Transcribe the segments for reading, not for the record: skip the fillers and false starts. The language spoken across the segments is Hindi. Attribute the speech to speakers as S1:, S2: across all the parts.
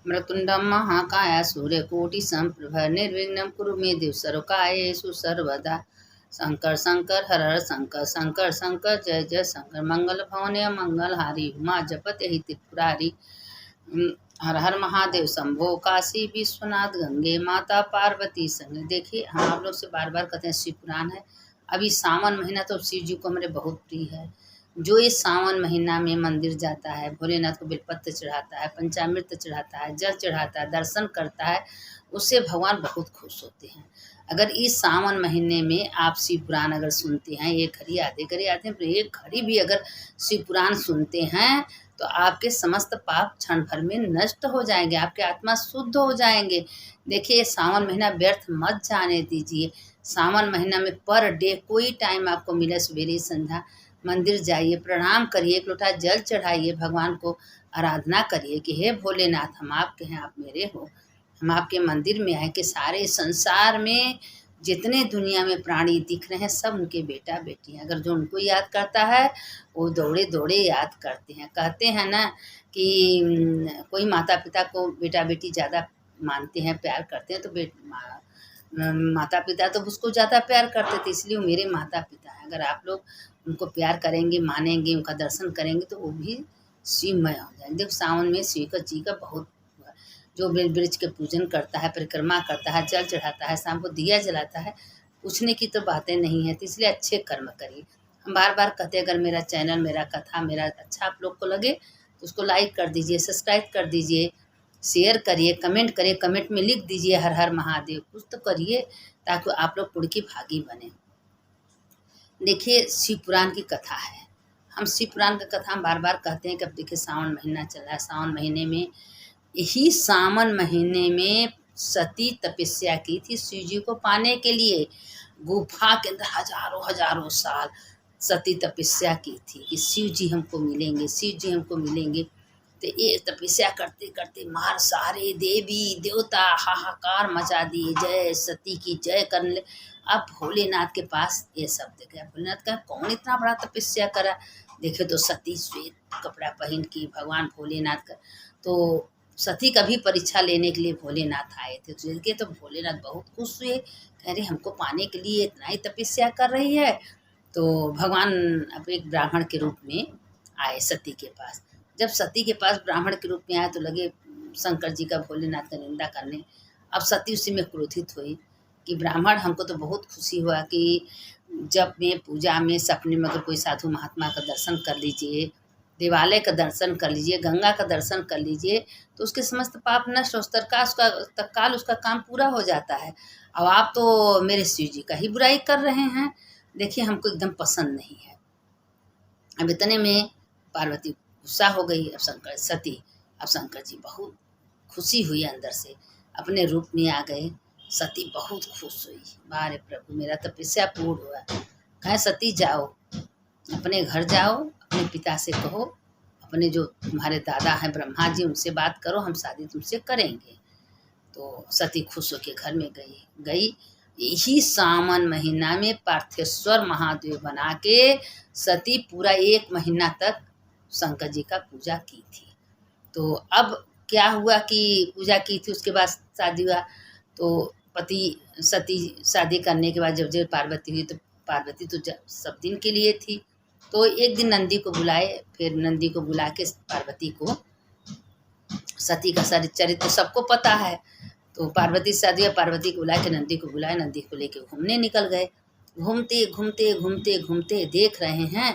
S1: मृत्युंडम महाकाय सूर्यकोटि संप्रभ निर्विघ्नं कुरु मे देव सर्वकार्येषु सर्वदा। शंकर शंकर हर हर शंकर शंकर शंकर जय जय शंकर। मंगल भवने मंगलहारी उमा जपते ही त्रिपुरारी। हर हर महादेव शंभो काशी विश्वनाथ गंगे माता पार्वती संग। देखिए हम आप लोग से बार बार कहते हैं शिव पुराण है। अभी सावन महीना तो शिव जी को मेरे बहुत प्रिय है। जो इस सावन महीना में मंदिर जाता है, भोलेनाथ को बेलपत्र चढ़ाता है, पंचामृत चढ़ाता है, जल चढ़ाता है, दर्शन करता है, उससे भगवान बहुत खुश होते हैं। अगर इस सावन महीने में आप शिव पुराण अगर सुनते हैं, एक घड़ी आधे घड़ी आते हैं, पर एक घड़ी भी अगर शिव पुराण सुनते हैं तो आपके समस्त पाप क्षण भर में नष्ट हो जाएंगे, आपके आत्मा शुद्ध हो जाएंगे। देखिए सावन महीना व्यर्थ मत जाने दीजिए। सावन महीना में पर डे कोई टाइम आपको मिले, सवेरे संध्या मंदिर जाइए, प्रणाम करिए, एक लोटा जल चढ़ाइए, भगवान को आराधना करिए कि हे भोलेनाथ हम आपके हैं, आप मेरे हो, हम आपके मंदिर में आए कि सारे संसार में जितने दुनिया में प्राणी दिख रहे हैं सब उनके बेटा बेटी हैं। अगर जो उनको याद करता है वो दौड़े दौड़े याद करते हैं। कहते हैं ना कि कोई माता पिता को बेटा बेटी ज़्यादा मानते हैं, प्यार करते हैं, तो माता पिता तो उसको ज़्यादा प्यार करते थे, इसलिए वो मेरे माता पिता हैं। अगर आप लोग उनको प्यार करेंगे, मानेंगे, उनका दर्शन करेंगे तो वो भी शिवमय हो जाएंगे। देखो सावन में शिव जी का बहुत, जो वृक्ष के पूजन करता है, परिक्रमा करता है, जल चढ़ाता है, शाम को दिया जलाता है, पूछने की तो बातें नहीं है। तो इसलिए अच्छे कर्म करिए। हम बार बार कहते हैं अगर मेरा चैनल, मेरा कथा, मेरा अच्छा आप लोग को लगे तो उसको लाइक कर दीजिए, सब्सक्राइब कर दीजिए, शेयर करिए, कमेंट करिए, कमेंट में लिख दीजिए हर हर महादेव, कुछ तो करिए ताकि आप लोग पुण्य की भागी बने। देखिए शिव पुराण की कथा है। हम शिव पुराण की कथा हम बार बार कहते हैं कि अब देखिए सावन महीना चल रहा है। सावन महीने में, यही सावन महीने में सती तपस्या की थी शिव जी को पाने के लिए। गुफा के अंदर हजारों हजारों साल सती तपस्या की थी कि शिव जी हमको मिलेंगे, शिव जी हमको मिलेंगे। तो ये तपस्या करते करते मार सारे देवी देवता हाहाकार मचा दिए, जय सती की जय करने लगे। अब भोलेनाथ के पास ये सब देख गया। भोलेनाथ का कौन इतना बड़ा तपस्या करा। देखे तो सती श्वेत कपड़ा पहन की भगवान भोलेनाथ का, तो सती का भी परीक्षा लेने के लिए भोलेनाथ आए थे। तो देखे तो भोलेनाथ बहुत खुश हुए, कह रहे हमको पाने के लिए इतना ही तपस्या कर रही है। तो भगवान अब एक ब्राह्मण के रूप में आए सती के पास। जब सती के पास ब्राह्मण के रूप में आए तो लगे शंकर जी का, भोलेनाथ का निंदा करने। अब सती उसी में क्रोधित हुई कि ब्राह्मण, हमको तो बहुत खुशी हुआ कि जब में पूजा में सपने में अगर कोई साधु महात्मा का दर्शन कर लीजिए, देवालय का दर्शन कर लीजिए, गंगा का दर्शन कर लीजिए तो उसके समस्त पाप नष्ट हो, तत्काल उसका काम पूरा हो जाता है। अब आप तो मेरे शिव जी का ही बुराई कर रहे हैं। देखिए हमको एकदम पसंद नहीं है। अब इतने में पार्वती गुस्सा हो गई। अब शंकर जी बहुत खुशी हुई, अंदर से अपने रूप में आ गए। सती बहुत खुश हुई, बारे प्रभु मेरा तपस्या पूर्ण हुआ। कहे सती जाओ, अपने घर जाओ, अपने पिता से कहो, अपने जो तुम्हारे दादा हैं ब्रह्मा जी उनसे बात करो, हम शादी तुमसे करेंगे। तो सती खुश होकर घर में गई। यही सावन महीना में पार्थेश्वर महादेव बना के सती पूरा 1 महीना तक शंकर जी का पूजा की थी। तो अब क्या हुआ कि पूजा की थी, उसके बाद शादी हुआ। तो पति सती शादी करने के बाद जब पार्वती हुई तो पार्वती तो सब दिन के लिए थी। तो एक दिन नंदी को बुलाए, फिर नंदी को बुला के पार्वती को, सती का चरित्र तो सबको पता है। तो पार्वती से शादी, पार्वती को बुला के नंदी को बुलाए, नंदी को लेके घूमने निकल गए। घूमते घूमते घूमते घूमते देख रहे हैं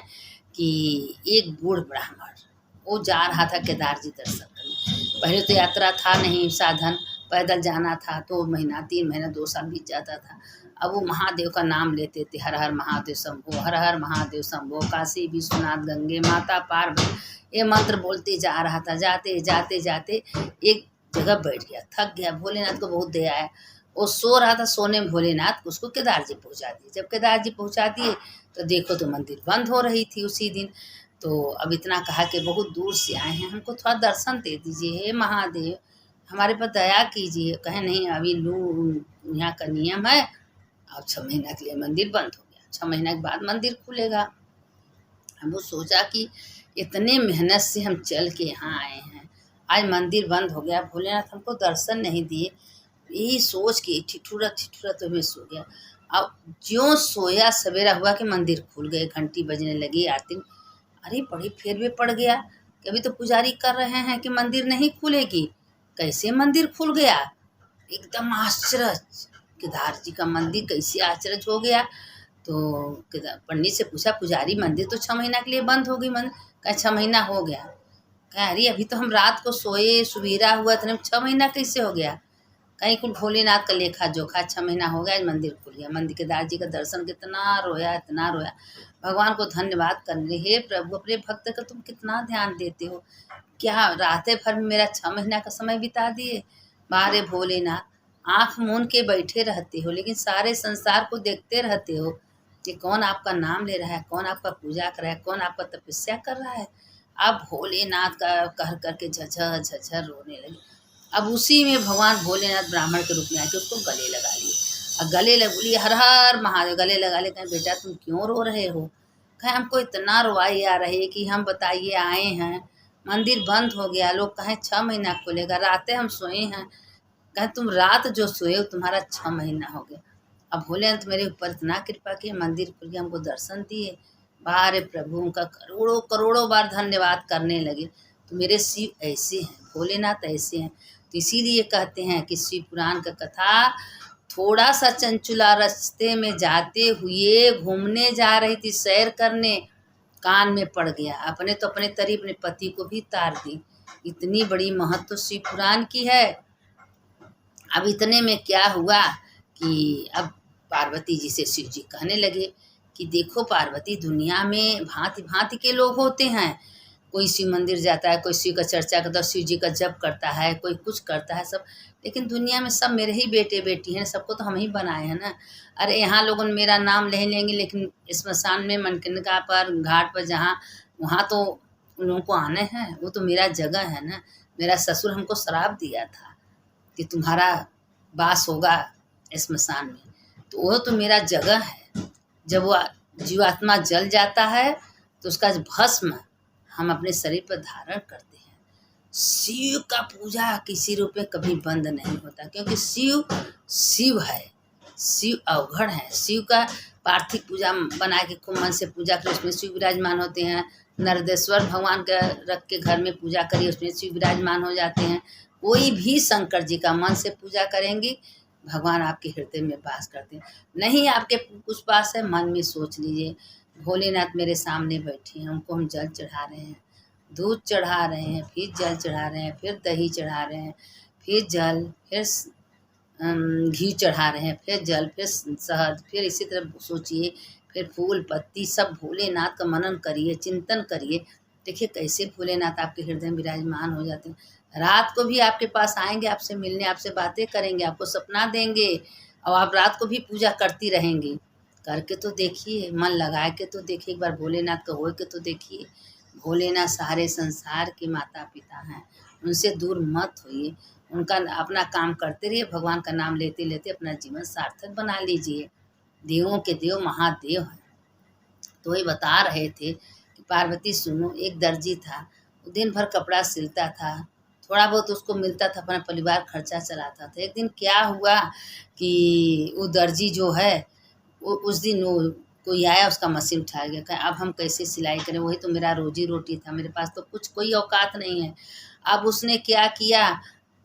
S1: कि एक बूढ़ ब्राह्मण वो जा रहा था केदार जी दर्शन करने। पहले तो यात्रा था नहीं, साधन पैदल जाना था, तो महीना 3 महीना 2 साल बीत जाता था। अब वो महादेव का नाम लेते थे, हर हर महादेव शंभो, हर हर महादेव शंभो, काशी विश्वनाथ गंगे माता पार्वती, ये मंत्र बोलते जा रहा था। जाते जाते जाते एक जगह बैठ गया, थक गया। भोलेनाथ को बहुत दया है, वो सो रहा था, सोने में भोलेनाथ उसको केदार जी पहुँचा दिए। जब केदार जी पहुँचा दिए तो देखो तो मंदिर बंद हो रही थी उसी दिन। तो अब इतना कहा कि बहुत दूर से आए हैं, हमको थोड़ा दर्शन दे दीजिए, हे महादेव हमारे पर दया कीजिए। कहे नहीं, अभी यहाँ का नियम है, अब 6 महीना के लिए मंदिर बंद हो गया, 6 महीना के बाद मंदिर खुलेगा। हम वो सोचा कि इतने मेहनत से हम चल के यहाँ आए हैं, आज मंदिर बंद हो गया, भोलेनाथ हमको दर्शन नहीं दिए। यही सोच के ठिठुरा ठिठुरा तो मैं सो गया। अब ज्यों सोया सवेरा हुआ कि मंदिर खुल गए, घंटी बजने लगी, आरती। अरे बड़ी फेर में पड़ गया कि अभी तो पुजारी कर रहे हैं कि मंदिर नहीं खुलेगी, कैसे मंदिर खुल गया। एकदम आश्चर्य, केदार जी का मंदिर कैसे आश्चर्य हो गया। तो पंडित से पूछा, पुजारी मंदिर तो 6 महीना के लिए बंद हो गई, मंदिर कहा 6 महीना हो गया। कहा अरे अभी तो हम रात को सोए, सुबेरा हुआ था, 6 महीना कैसे हो गया। कहीं कुल भोलेनाथ का लेखा जोखा, 6 महीना हो गया, मंदिर खुल गया। मंदिर केदार जी का दर्शन, कितना रोया, इतना रोया। भगवान को धन्यवाद करने, हे प्रभु अपने भक्त का तुम कितना ध्यान देते हो, क्या रातें भर में मेरा 6 महीना का समय बिता दिए। बारे भोलेनाथ, आँख मूंद के बैठे रहते हो लेकिन सारे संसार को देखते रहते हो कि कौन आपका नाम ले रहा है, कौन आपका पूजा कर रहा है, कौन आपका तपस्या कर रहा है। अब भोलेनाथ का कह करके झझर झझर रोने लगे। अब उसी में भगवान भोलेनाथ ब्राह्मण के रूप में आके उसको गले लगा लिए। और गले लग बोली हर हर महादेव, गले लगा ले। कहें बेटा तुम क्यों रो रहे हो। कहें हमको इतना रोवाई आ रही है कि हम बताइए आए हैं, मंदिर बंद हो गया, लोग कहें 6 महीना खुलेगा, रातें हम सोए हैं। कहें तुम रात जो सोए हो तुम्हारा 6 महीना हो गया। अब भोलेनाथ मेरे ऊपर इतना कृपा किए, मंदिर खुल के हमको दर्शन दिए। बारे प्रभु उनका करोड़ों करोड़ों बार धन्यवाद करने लगे। तो मेरे शिव ऐसे हैं, भोलेनाथ ऐसे हैं। तो इसीलिए कहते हैं कि शिव पुराण का कथा, थोड़ा सा चंचुला रास्ते में जाते हुए घूमने जा रही थी, सैर करने, कान में पड़ गया। अपने तो अपने तरी अपने पति को भी तार दी। इतनी बड़ी महत्व तो शिव पुराण की है। अब इतने में क्या हुआ कि अब पार्वती जी से शिव जी कहने लगे कि देखो पार्वती, दुनिया में भांति भांति के लोग होते हैं। कोई शिव मंदिर जाता है, कोई शिव का चर्चा करता है, शिव जी का जप करता है, कोई कुछ करता है, सब। लेकिन दुनिया में सब मेरे ही बेटे बेटी हैं, सबको तो हम ही बनाए हैं ना। अरे यहाँ लोगों ने मेरा नाम ले लेंगे, लेकिन स्मशान में मनकनिका पर घाट पर जहाँ, वहाँ तो उन लोगों को आने हैं, वो तो मेरा जगह है ना। मेरा ससुर हमको श्राप दिया था कि तुम्हारा वास होगा स्मशान में, तो वो तो मेरा जगह है। जब वो जीवात्मा जल जाता है तो उसका भस्म हम अपने शरीर पर धारण करते हैं। शिव का पूजा किसी रूप में कभी बंद नहीं होता, क्योंकि शिव शिव है, शिव अवघड़ है। शिव का पार्थिव पूजा बना के खूब मन से पूजा करें, उसमें शिव विराजमान होते हैं। नरदेश्वर भगवान का रख के घर में पूजा करिए, उसमें शिव विराजमान हो जाते हैं। कोई भी शंकर जी का मन से पूजा करेंगी, भगवान आपके हृदय में वास करते हैं। नहीं आपके कुछ पास है, मन में सोच लीजिए भोलेनाथ मेरे सामने बैठे हैं, उनको हम जल चढ़ा रहे हैं, दूध चढ़ा रहे हैं, फिर जल चढ़ा रहे हैं, फिर दही चढ़ा रहे हैं, फिर जल, फिर घी चढ़ा रहे हैं, फिर जल, फिर शहद, फिर इसी तरह सोचिए, फिर फूल पत्ती सब भोलेनाथ का मनन करिए, चिंतन करिए। देखिए कैसे भोलेनाथ आपके हृदय में विराजमान हो जाते हैं। रात को भी आपके पास आएंगे, आपसे मिलने, आपसे बातें करेंगे, आपको सपना देंगे, और आप रात को भी पूजा करती रहेंगी। करके तो देखिए, मन लगा के तो देखिए, एक बार भोलेनाथ का हो के तो देखिए। भोलेनाथ सारे संसार के माता पिता हैं, उनसे दूर मत होइए। उनका अपना काम करते रहिए, भगवान का नाम लेते लेते अपना जीवन सार्थक बना लीजिए। देवों के देव महादेव हैं। तो वही बता रहे थे कि पार्वती सुनो, एक दर्जी था, वो दिन भर कपड़ा सिलता था, थोड़ा बहुत उसको मिलता था, अपना परिवार खर्चा चलाता था। एक दिन क्या हुआ कि वो दर्जी जो है, वो उस दिन वो कोई आया, उसका मशीन उठा गया। कहा अब हम कैसे सिलाई करें, वही तो मेरा रोजी रोटी था, मेरे पास तो कुछ कोई औकात नहीं है। अब उसने क्या किया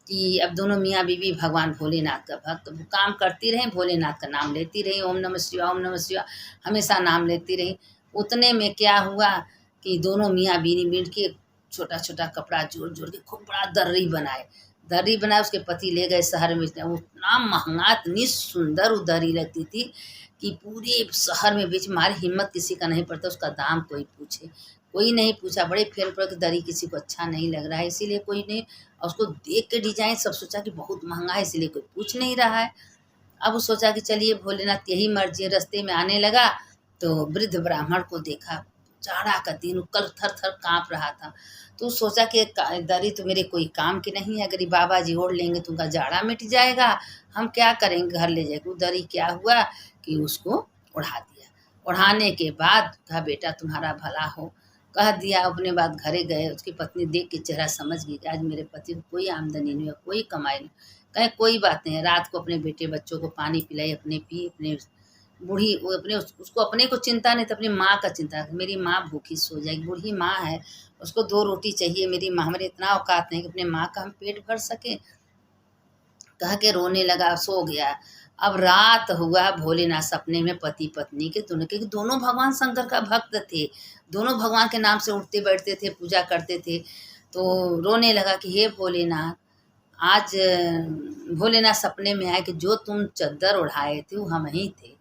S1: कि अब दोनों मियाँ बीवी भगवान भोलेनाथ का भक्त, वो काम करती रहीं, भोलेनाथ का नाम लेती रहीं, ओम नमः शिवाय ओम नमः शिवाय हमेशा नाम लेती रहीं। उतने में क्या हुआ कि दोनों मियाँ बीवी मिल के छोटा छोटा कपड़ा जोड़ जोड़ के खूब बड़ा दर्री बनाए। उसके पति ले गए शहर में। उतना महंगा, इतनी सुंदर वो दर्री लगती थी कि पूरे शहर में बीच मारी हिम्मत किसी का नहीं पड़ता उसका दाम कोई पूछे। कोई नहीं पूछा, बड़े फेर पड़ के दरी किसी को अच्छा नहीं लग रहा है, इसीलिए कोई नहीं। और उसको देख के डिजाइन सब सोचा कि बहुत महंगा है, इसीलिए कोई पूछ नहीं रहा है। अब वो सोचा कि चलिए भोलेनाथ की यही मर्जी है। रास्ते में आने लगा तो वृद्ध ब्राह्मण को देखा, जाड़ा का दिन, कल थर थर काँप रहा था। तो सोचा कि दरी तो मेरे कोई काम की नहीं है, अगर ये बाबा जी ओढ़ लेंगे तो उनका जाड़ा मिट जाएगा, हम क्या करेंगे, घर ले जाएंगे। वो दरी क्या हुआ कि उसको उड़ा दिया। उड़ाने के बाद कहा बेटा तुम्हारा भला हो, कह दिया। अपने बाद घरे गए, उसकी पत्नी देख के चेहरा समझ गई कि आज मेरे पति को कोई आमदनी नहीं है, कोई कमाई नहीं। कहे कोई बात नहीं है। रात को अपने बेटे बच्चों को पानी पिलाई, अपने पी, अपने बूढ़ी वो अपने उसको अपने को चिंता नहीं तो अपनी माँ का चिंता। मेरी माँ भूखी सो जाएगी, बूढ़ी माँ है, उसको 2 रोटी चाहिए। मेरी माँ, हमारे इतना औकात नहीं कि अपने माँ का हम पेट भर सके। कह के रोने लगा, सो गया। अब रात हुआ, भोलेनाथ सपने में पति पत्नी के दोनों, क्योंकि दोनों भगवान शंकर का भक्त थे, दोनों भगवान के नाम से उठते बैठते थे, पूजा करते थे। तो रोने लगा कि हे भोलेनाथ, आज भोलेनाथ सपने में आए कि जो तुम चद्दर उड़ाए थे वो हम ही थे,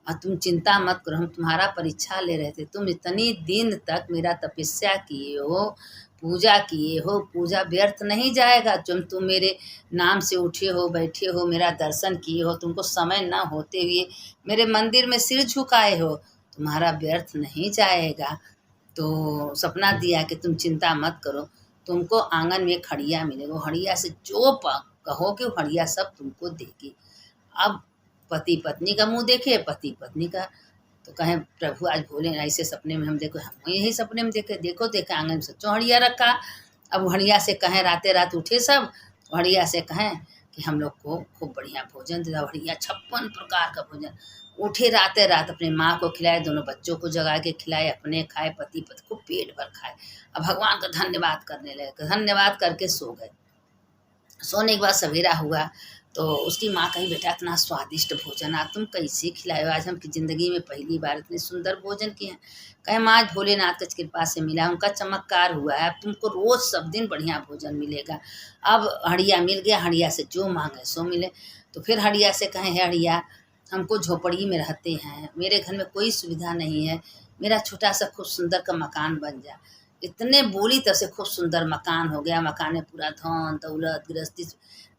S1: और तुम चिंता मत करो, हम तुम्हारा परीक्षा ले रहे थे। तुम इतनी दिन तक मेरा तपस्या किए हो, पूजा किए हो, पूजा व्यर्थ नहीं जाएगा। तुम मेरे नाम से उठे हो, बैठे हो, मेरा दर्शन किए हो, तुमको समय न होते हुए मेरे मंदिर में सिर झुकाए हो, तुम्हारा व्यर्थ नहीं जाएगा। तो सपना दिया कि तुम चिंता मत करो, तुमको आंगन में एक हड़िया मिलेगा, वो हड़िया से जो कहोगे वो हड़िया सब तुमको देगी। अब पति पत्नी का मुंह देखे, पति पत्नी का, तो कहें प्रभु आज भोले ऐसे सपने में हम देखो, हम यही सपने में देखे, देखो देखे आंगन में सच्चो हड़िया रखा। अब हड़िया से कहें, रातें रात उठे सब, हड़िया से कहें कि हम लोग को खूब बढ़िया भोजन दे दो। हड़िया 56 प्रकार का भोजन। उठे रातें रात, अपनी माँ को खिलाए, दोनों बच्चों को जगा के खिलाए, अपने खाए, पति पत्नी को पेट भर खाए। अब भगवान का धन्यवाद करने लगे, धन्यवाद करके सो गए। सोने के बाद सवेरा हुआ तो उसकी माँ कही, बेटा इतना स्वादिष्ट भोजन आज तुम कैसे खिलाए हो, आज हम की ज़िंदगी में पहली बार इतने सुंदर भोजन किए हैं। कहे माँ आज भोलेनाथ की कृपा से मिला, उनका चमत्कार हुआ है, अब तुमको रोज़ सब दिन बढ़िया भोजन मिलेगा। अब हड़िया मिल गया, हड़िया से जो मांगे सो मिले। तो फिर हड़िया से कहें, हे हड़िया, हमको झोपड़ी में रहते हैं, मेरे घर में कोई सुविधा नहीं है, मेरा छोटा सा खूब सुंदर का मकान बन जाए। इतने बोली तब से खूब सुंदर मकान हो गया, मकान में पूरा धन दौलत गृहस्थी।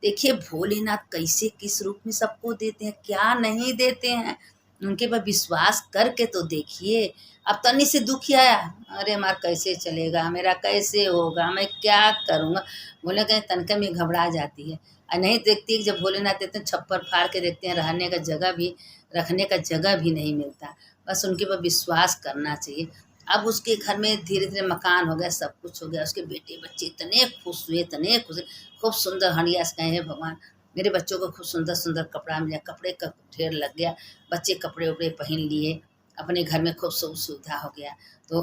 S1: देखिए भोलेनाथ कैसे किस रूप में सबको देते हैं, क्या नहीं देते हैं, उनके पर विश्वास करके तो देखिए। अब तनी से दुखी आया, अरे मार कैसे चलेगा, मेरा कैसे होगा, मैं क्या करूँगा। बोले कहीं तनके में घबरा जाती है, और नहीं देखती है कि जब भोलेनाथ देते हैं छप्पर फाड़ के देखते हैं, रहने का जगह भी, रखने का जगह भी नहीं मिलता। बस उनके पर विश्वास करना चाहिए। अब उसके घर में धीरे धीरे मकान हो गया, सब कुछ हो गया, उसके बेटे बच्चे इतने खुश हुए, इतने खुश हुए, खूब सुंदर हड़िया से कहे, हे भगवान मेरे बच्चों को खूब सुंदर सुंदर कपड़ा मिला, कपड़े का ढेर लग गया, बच्चे कपड़े उपड़े पहन लिए, अपने घर में खूब सुख सुविधा हो गया। तो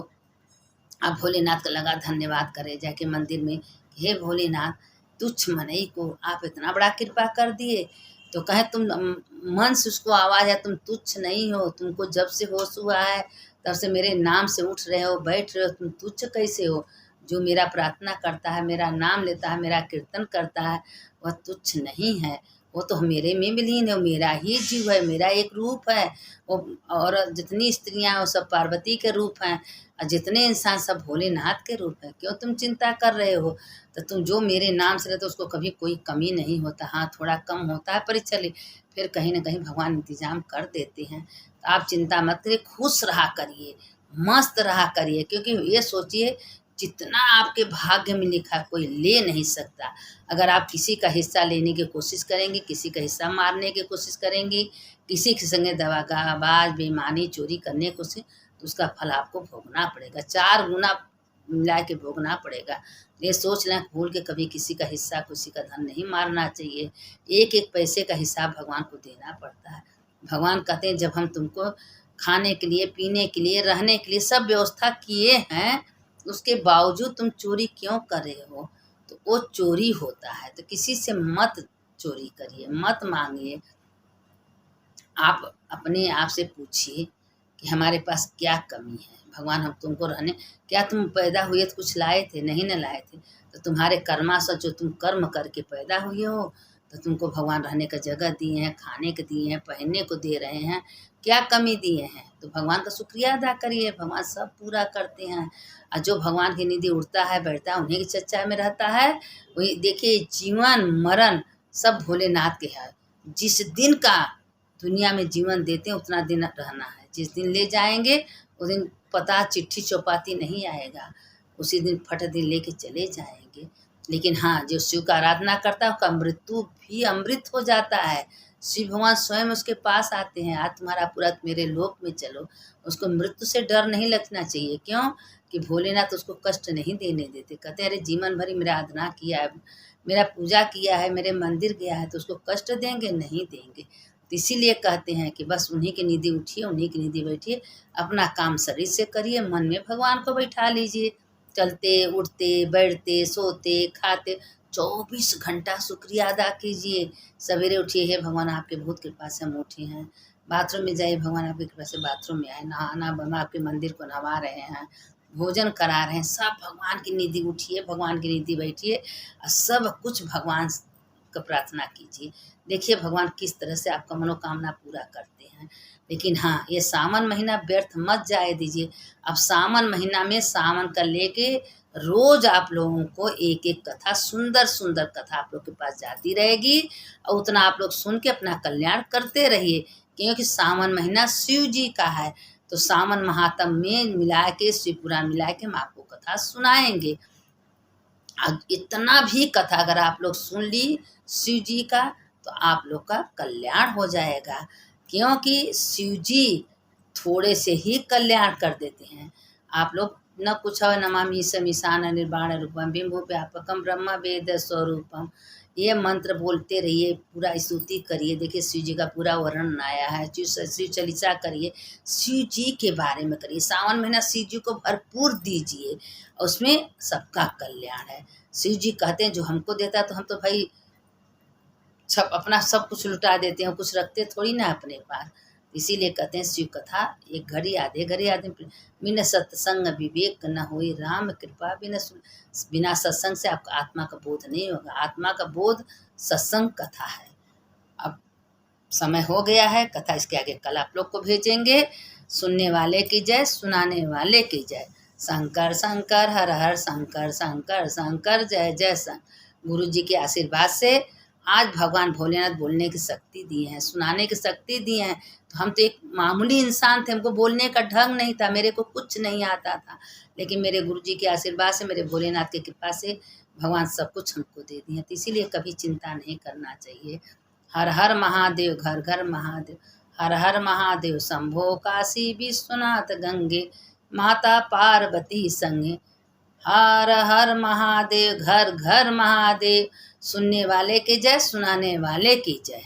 S1: अब भोलेनाथ का लगा धन्यवाद करे जाके मंदिर में, हे भोलेनाथ तुच्छ मनई को आप इतना बड़ा कृपा कर दिए। तो कहे तुम मन से उसको आवाज़ है, तुम तुच्छ नहीं हो, तुमको जब से होश हुआ है तब से मेरे नाम से उठ रहे हो, बैठ रहे हो, तुम तुच्छ कैसे हो। जो मेरा प्रार्थना करता है, मेरा नाम लेता है, मेरा कीर्तन करता है, वह तुच्छ नहीं है, वो तो मेरे में विलीन है, वो मेरा ही जीव है, मेरा एक रूप है। वो और जितनी स्त्रियां वो सब पार्वती के रूप हैं, और जितने इंसान सब भोलेनाथ के रूप हैं। क्यों तुम चिंता कर रहे हो, तो तुम जो मेरे नाम से रहते उसको कभी कोई कमी नहीं होता। हाँ थोड़ा कम होता है परीक्षा ले, फिर कहीं ना कहीं भगवान इंतजाम कर देते हैं। तो आप चिंता मत करिए, खुश रहा करिए, मस्त रहा करिए, क्योंकि ये सोचिए जितना आपके भाग्य में लिखा है कोई ले नहीं सकता। अगर आप किसी का हिस्सा लेने की कोशिश करेंगे, किसी का हिस्सा मारने की कोशिश करेंगी, किसी के संगे दगाबाज बेईमानी चोरी करने की कोशिश, तो उसका फल आपको भोगना पड़ेगा, 4 गुना मिला के भोगना पड़ेगा। ये सोच लें, भूल के कभी किसी का हिस्सा, किसी का धन नहीं मारना चाहिए। एक एक पैसे का हिसाब भगवान को देना पड़ता है। भगवान कहते हैं जब हम तुमको खाने के लिए, पीने के लिए, रहने के लिए सब व्यवस्था किए हैं, उसके बावजूद तुम चोरी क्यों कर रहे हो, तो वो चोरी होता है। तो किसी से मत चोरी करिए, मत मांगिए। आप अपने आप से पूछिए कि हमारे पास क्या कमी है। भगवान हम तुमको रहने, क्या तुम पैदा हुए तो कुछ लाए थे, नहीं न लाए थे, तो तुम्हारे कर्मा से जो तुम कर्म करके पैदा हुए हो, तो तुमको भगवान रहने का जगह दिए हैं, खाने को दिए हैं, पहनने को दे रहे हैं, क्या कमी दिए हैं। तो भगवान का शुक्रिया अदा करिए, भगवान सब पूरा करते हैं। और जो भगवान की निधि उड़ता है बैठता है उन्हीं की चर्चा में रहता है। वही देखिए जीवन मरण सब भोलेनाथ के है। जिस दिन का दुनिया में जीवन देते हैं उतना दिन रहना है, जिस दिन ले जाएंगे उस दिन पता चिट्ठी चौपाती नहीं आएगा, उसी दिन फट दिन लेके चले जाएंगे। लेकिन हाँ जो शिव का आराधना करता है उसका मृत्यु भी अमृत हो जाता है। शिव भगवान स्वयं उसके पास आते हैं, आज तुम्हारा पूरा मेरे लोक में चलो। उसको मृत्यु से डर नहीं लगना चाहिए। क्यों कि भोलेनाथ उसको कष्ट नहीं देने देते। कहते हैं अरे जीवन भर ही मेरा आराधना किया है, मेरा पूजा किया है, मेरे मंदिर गया है, तो उसको कष्ट देंगे? नहीं देंगे। तो इसीलिए कहते हैं कि बस उन्हीं की निधि उठिए, उन्हीं की निधि बैठिए, अपना काम शरीर से करिए, मन में भगवान को बैठा लीजिए। चलते उठते बैठते सोते खाते 24 घंटा शुक्रिया अदा कीजिए। सवेरे उठिए, हे भगवान आपके बहुत कृपा से हम उठे हैं। बाथरूम में जाइए, भगवान आपकी कृपा से बाथरूम में आए। नहाना, हम आपके मंदिर को नहवा रहे हैं, भोजन करा रहे हैं, सब भगवान की निधि उठिए, भगवान की निधि बैठिए और सब कुछ भगवान का प्रार्थना कीजिए। देखिए भगवान किस तरह से आपका मनोकामना पूरा करते हैं। लेकिन हाँ, ये सावन महीना व्यर्थ मत जाए दीजिए। अब सावन महीना में सावन का लेके रोज आप लोगों को एक एक कथा, सुंदर सुंदर कथा आप लोग के पास जाती रहेगी और उतना आप लोग सुन के अपना कल्याण करते रहिए। क्योंकि सावन महीना शिव जी का है, तो सावन महात्म में मिला के, शिव पुराण मिला के हम आपको कथा सुनाएंगे। इतना भी कथा अगर आप लोग सुन ली शिव जी का, तो आप लोग का कल्याण हो जाएगा। क्योंकि शिव जी थोड़े से ही कल्याण कर देते हैं। आप लोग न कुछ नमामि ईशान निर्वाण रूपम बिंबु व्यापकम ब्रह्म वेद स्वरूपम, ये मंत्र बोलते रहिए, पूरा स्तुति करिए। देखिए शिव जी का पूरा वर्णन आया है। शिव चालीसा करिए, शिव जी के बारे में करिए। सावन महीना शिव जी को भरपूर दीजिए, उसमें सबका कल्याण है। शिव जी कहते हैं जो हमको देता है तो हम तो भाई सब अपना सब कुछ लुटा देते हैं, कुछ रखते थोड़ी ना अपने पास। इसीलिए कहते हैं शिव कथा एक घड़ी आधे घड़ी आदमी बिना सत्संग विवेक न होई, राम कृपा बिना सत्संग से आपका आत्मा का बोध नहीं होगा। आत्मा का बोध सत्संग कथा है। अब समय हो गया है, कथा इसके आगे कल आप लोग को भेजेंगे। सुनने वाले की जय, सुनाने वाले की जय। शंकर शंकर हर हर शंकर, शंकर शंकर जय जय शंकर। गुरु जी के आशीर्वाद से आज भगवान भोलेनाथ बोलने की शक्ति दी है, सुनाने की शक्ति दी है। तो हम तो एक मामूली इंसान थे, हमको बोलने का ढंग नहीं था, मेरे को कुछ नहीं आता था। लेकिन मेरे गुरु जी के आशीर्वाद से, मेरे भोलेनाथ की कृपा से भगवान सब कुछ हमको दे दिए। तो इसीलिए कभी चिंता नहीं करना चाहिए। हर हर महादेव, घर घर महादेव, हर हर महादेव शंभो काशी विश्वनाथ गंगे, माता पार्वती संगे। हर हर महादेव, घर घर महादेव। सुनने वाले की जय, सुनाने वाले की जय।